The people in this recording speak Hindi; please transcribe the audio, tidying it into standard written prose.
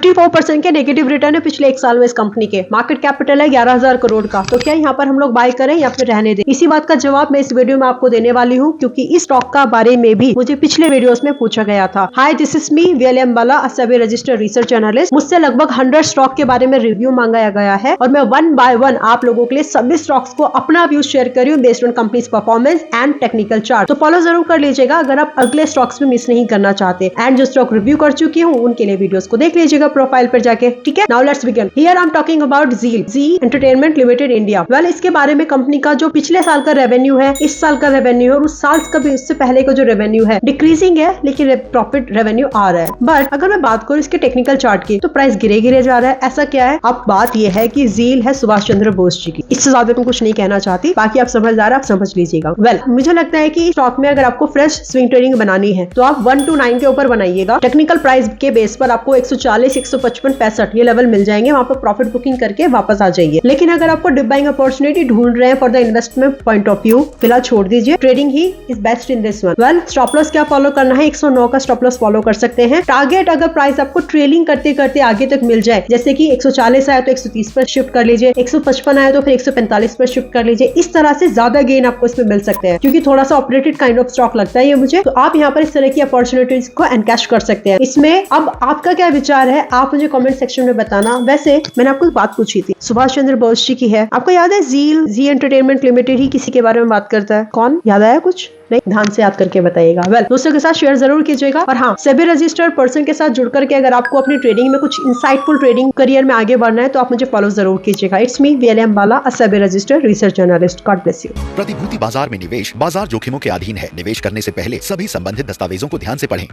54% के नेगेटिव रिटर्न है पिछले एक साल में इस कंपनी के। मार्केट कैपिटल है 11,000 करोड़ का। तो क्या यहाँ पर हम लोग बाय करें या फिर रहने दें? इसी बात का जवाब मैं इस वीडियो में आपको देने वाली हूँ, क्योंकि इस स्टॉक का बारे में भी मुझे पिछले वीडियोस में पूछा गया था। Hi, this is me VLM Bala, a SEBI registered research analyst. मुझसे लगभग 100 स्टॉक के बारे में रिव्यू मांगा गया है और मैं वन बाय वन आप लोगों के लिए सभी स्टॉक्स को अपना व्यू शेयर कर रही हूँ based on companies performance and technical chart. तो फॉलो जरूर कर लीजिएगा अगर आप अगले स्टॉक्स में मिस नहीं करना चाहते। एंड जो स्टॉक रिव्यू कर चुकी हूँ उनके लिए वीडियोस को देख लीजिएगा प्रोफाइल पर जाके। ठीक है, now let's begin. Here I am talking about Zee Entertainment Limited India. Well, इसके बारे में कंपनी का जो पिछले साल का रेवेन्यू है, इस साल का रेवेन्यू है और उस साल का भी उससे पहले का जो रेवेन्यू है डिक्रीजिंग है, लेकिन प्रॉफिट रेवेन्यू आ रहा है। बट अगर मैं बात करूँ इसके टेक्निकल चार्ट की, तो प्राइस गिरे जा रहा है। ऐसा क्या है? अब बात यह है कि जील है सुभाष चंद्र बोस जी की। इससे ज्यादा मैं कुछ नहीं कहना चाहती, बाकी आप समझदार, आप समझ लीजिएगा। वेल, मुझे लगता है कि स्टॉक में अगर आपको फ्रेश स्विंग ट्रेडिंग बनानी है तो आप 1 to 9 के ऊपर बनाइएगा। टेक्निकल प्राइस के बेस पर आपको 140, 155, 65 ये लेवल मिल जाएंगे। वहां पर प्रॉफिट बुकिंग करके वापस आ जाइए। लेकिन अगर आपको डिप बाइंग अपॉर्चुनिटी ढूंढ रहे हैं for the investment point of view, फिलहाल छोड़ दीजिए। Trading he is best in this one. Well, stop loss क्या फॉलो करना है? 109 का स्टॉप लॉस फॉलो कर सकते हैं। टारगेट अगर प्राइस आपको ट्रेलिंग करते करते आगे तक मिल जाए, जैसे कि 140 आया तो 130 पर शिफ्ट कर लीजिए, 155 आया तो फिर 145 पर शिफ्ट कर लीजिए। इस तरह से ज्यादा गेन आपको इसमें मिल सकते हैं, क्योंकि थोड़ा सा ऑपरेटेड काइंड ऑफ स्टॉक लगता है ये मुझे। तो आप यहाँ पर इस तरह की अपॉर्चुनिटीज को एनकैश कर सकते हैं। इसमें अब आपका क्या विचार है, आप मुझे कमेंट सेक्शन में बताना। वैसे मैंने आपको बात पूछी थी, सुभाष चंद्र बोस जी की है। आपको याद है जी एंटरटेनमेंट लिमिटेड ही किसी के बारे में बात करता है? कौन याद आया? कुछ नहीं, ध्यान से याद करके बताइएगा। वेल, दोस्तों के साथ शेयर जरूर कीजिएगा। और हाँ, सेबी रजिस्टर्ड पर्सन के साथ जुड़ करके अगर आपको अपनी ट्रेडिंग में कुछ इंसाइटफुल ट्रेडिंग करियर में आगे बढ़ना है तो आप मुझे फॉलो जरूर कीजिएगा। It's me VLM Bala, a SEBI registered research journalist. God bless you. प्रतिभूति बाजार में निवेश बाजार जोखिमों के अधीन है। निवेश करने से पहले सभी संबंधित दस्तावेजों को ध्यान से पढ़ें।